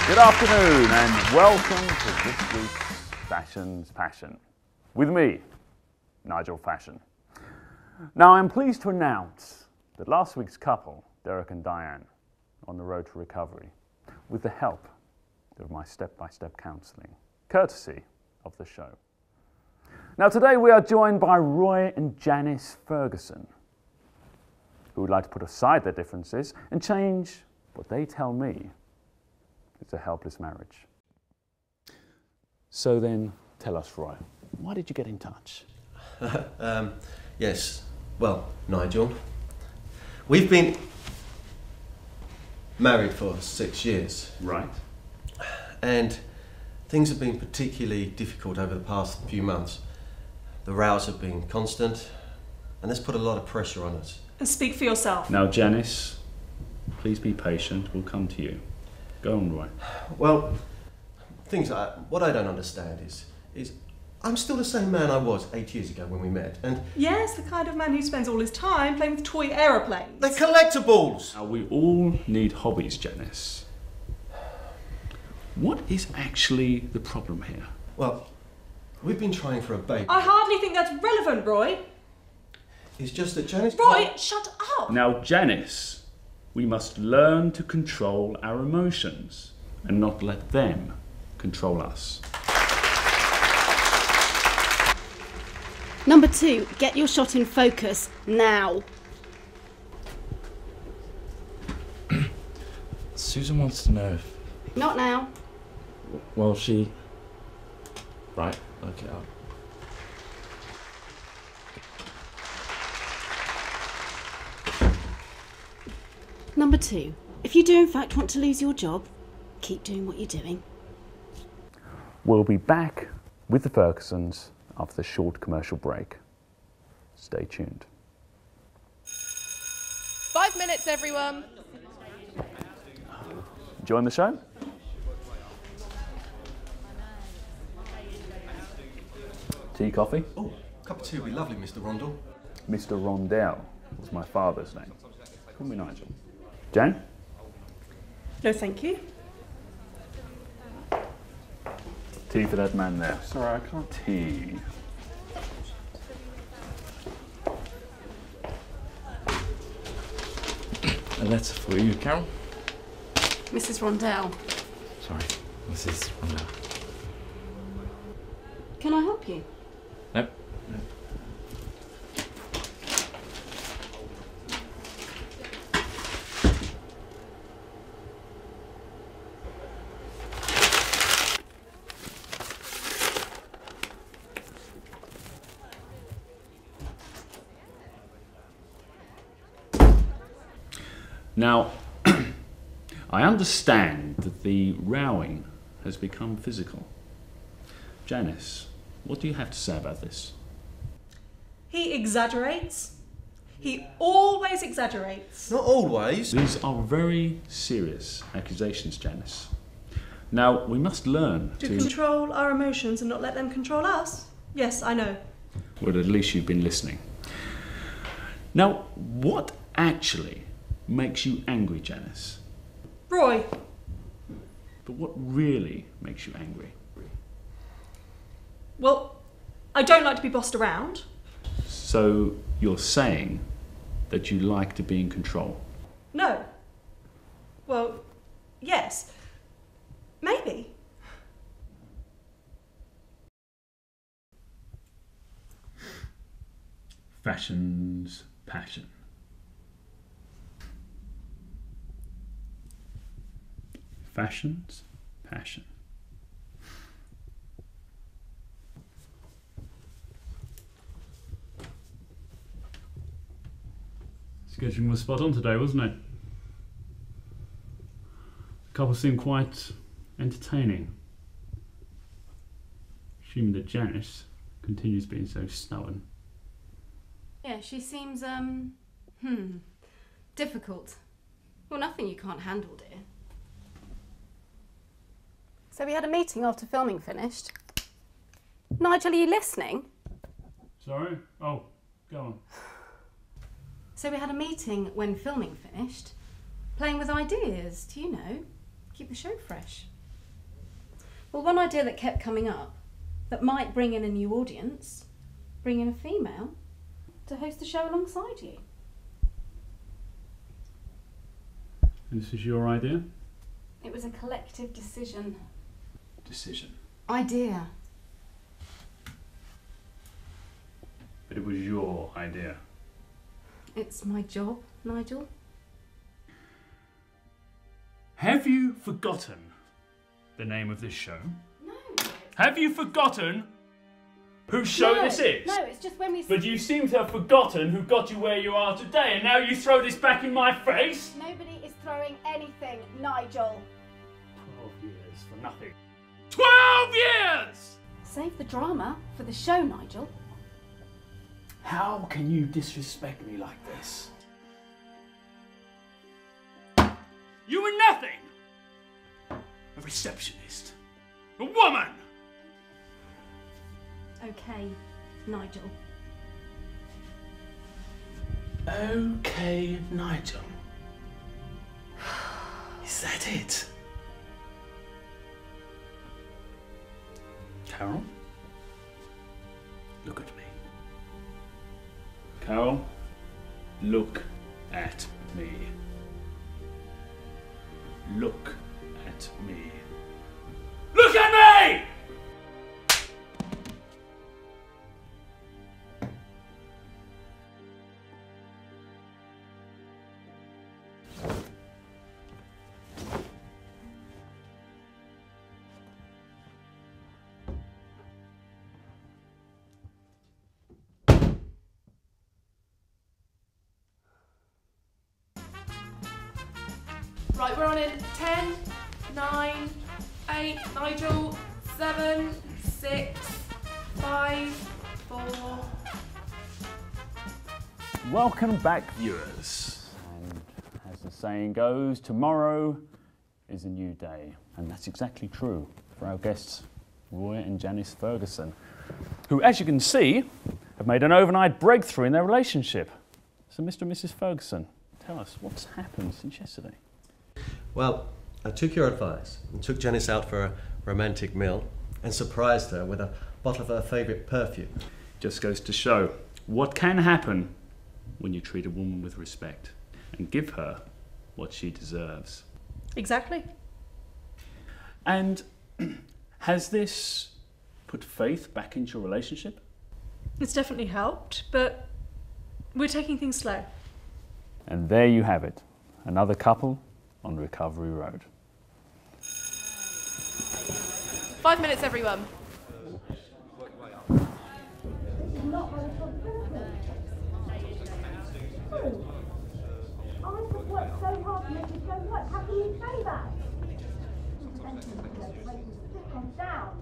Good afternoon and welcome to this week's Fashion's Passion. With me, Nigel Fashion. Now I'm pleased to announce that last week's couple, Derek and Diane, on the road to recovery, with the help of my step-by-step counselling, courtesy of the show. Now today we are joined by Roy and Janice Ferguson, who would like to put aside their differences and change what they tell me is a helpless marriage. So then, tell us, Roy, why did you get in touch? Yes, well, Nigel, we've been married for 6 years. Right. And things have been particularly difficult over the past few months. The rows have been constant, and that's put a lot of pressure on us. And speak for yourself. Now, Janice, please be patient. We'll come to you. Go on, Roy. Well, what I don't understand is I'm still the same man I was 8 years ago when we met, and Yes, the kind of man who spends all his time playing with toy aeroplanes. they're collectibles. Now, we all need hobbies, Janice. What is actually the problem here? Well, we've been trying for a baby. I hardly think that's relevant, Roy. It's just that Janice... Roy, shut up! Now, Janice, we must learn to control our emotions and not let them control us. Number 2, get your shot in focus now. Susan wants to know if... Not now. Well, she... Right, look it up. Number 2, if you do in fact want to lose your job, keep doing what you're doing. We'll be back with the Fergusons after the short commercial break. Stay tuned. 5 minutes, everyone. Enjoying the show? Tea, coffee? Oh, cup of tea would be lovely, Mr. Rondell. Mr. Rondell was my father's name. Call me Nigel. Jan? No, thank you. Tea for that man there. Sorry, I can't. Tea. A letter for you, Carol. Mrs. Rondell, Sorry, Mrs. Rondell. can I help you? Nope. Now, I understand that the rowing has become physical. Janice, what do you have to say about this? He exaggerates. He always exaggerates. Not always. These are very serious accusations, Janice. Now, we must learn To control our emotions and not let them control us. Yes, I know. Well, at least you've been listening. Now, what actually makes you angry, Janice? Roy, But what really makes you angry? well, I don't like to be bossed around. So you're saying that you like to be in control? No. Well, yes. Maybe. Fashion's passion. Fashion's passion. Sketching was spot on today, wasn't it? The couple seemed quite entertaining. Assuming that Janice continues being so stubborn. Yeah, she seems, difficult. Well, nothing you can't handle, dear. So we had a meeting after filming finished. Nigel, are you listening? Sorry? Oh, go on. So we had a meeting when filming finished, playing with ideas to, keep the show fresh. Well, one idea that kept coming up that might bring in a new audience, bring in a female to host the show alongside you. This is your idea? It was a collective decision. Decision. Idea. But it was your idea. It's my job, Nigel. Have you forgotten the name of this show? No. Have you forgotten whose show this is? No, it's just when we... But you seem to have forgotten who got you where you are today, and now you throw this back in my face? Nobody is throwing anything, Nigel. 12 years for nothing. 12 years! Save the drama for the show, Nigel. How can you disrespect me like this? You were nothing! A receptionist. A woman! Okay, Nigel. Okay, Nigel. Is that it? Carol? Look at me. Carol, look at me. Look at me. Look at me! Right, we're on in 10, 9, 8, Nigel, 7, 6, 5, 4. Welcome back, viewers. And as the saying goes, tomorrow is a new day. And that's exactly true for our guests, Roy and Janice Ferguson, who, as you can see, have made an overnight breakthrough in their relationship. So, Mr. and Mrs. Ferguson, tell us what's happened since yesterday. Well, I took your advice and took Janice out for a romantic meal and surprised her with a bottle of her favourite perfume. Just goes to show what can happen when you treat a woman with respect and give her what she deserves. Exactly. And has this put faith back into your relationship? It's definitely helped, but we're taking things slow. And there you have it, another couple on Recovery Road. 5 minutes, everyone. I've worked so hard to make this go work. How can you say that? Down.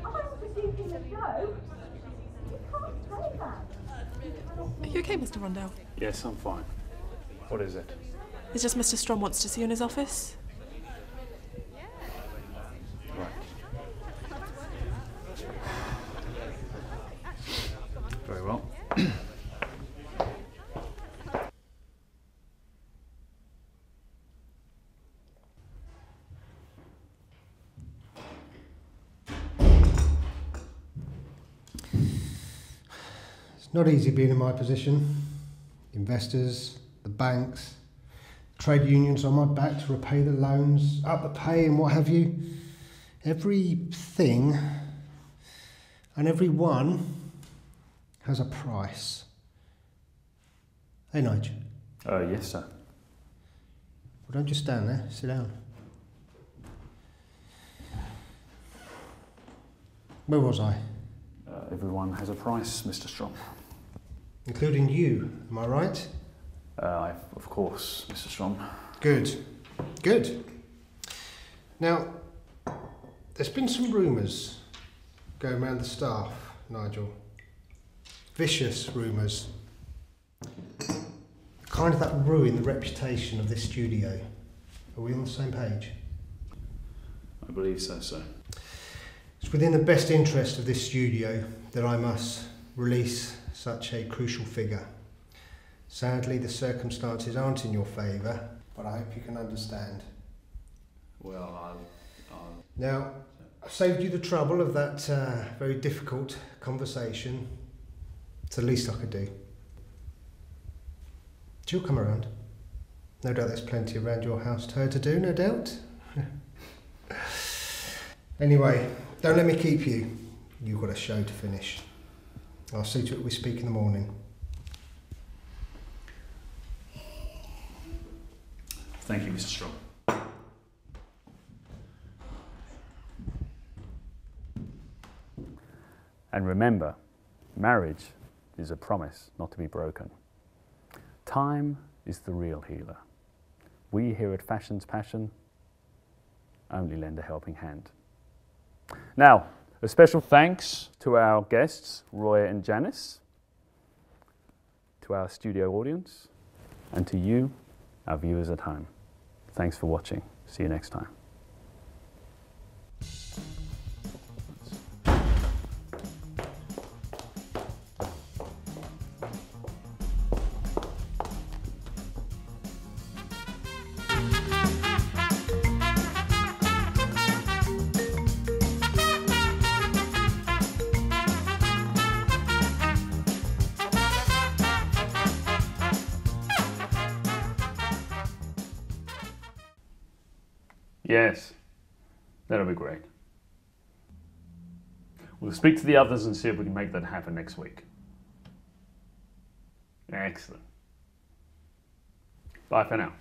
I was producing the show. You can't say that. Are you okay, Mr. Rondell? Yes, I'm fine. What is it? It's just Mr. Strom wants to see you in his office. Right. Very well. It's not easy being in my position. Investors, the banks, trade unions on my back to repay the loans, up the pay and what have you. Everything and everyone has a price. Hey, Nigel. Yes, sir. Well, don't just stand there, sit down. Where was I? Everyone has a price, Mr. Strom. Including you, am I right? Of course, Mr. Strom. Good, good. Now, there's been some rumours going around the staff, Nigel. Vicious rumours. Kind of that ruin the reputation of this studio. Are we on the same page? I believe so, sir. It's within the best interest of this studio that I must release such a crucial figure. Sadly, the circumstances aren't in your favour, but I hope you can understand. Well, I'll... Now, I've saved you the trouble of that very difficult conversation. It's the least I could do. She'll come around. No doubt there's plenty around your house to her to do, no doubt. Anyway, don't let me keep you. You've got a show to finish. I'll see to it we speak in the morning. Thank you, Mr. Strong. And remember, marriage is a promise not to be broken. Time is the real healer. We here at Fashion's Passion only lend a helping hand. Now, a special thanks to our guests, Roy and Janice, to our studio audience, and to you, our viewers at home. Thanks for watching. See you next time. Yes, that'll be great. We'll speak to the others and see if we can make that happen next week. Excellent. Bye for now.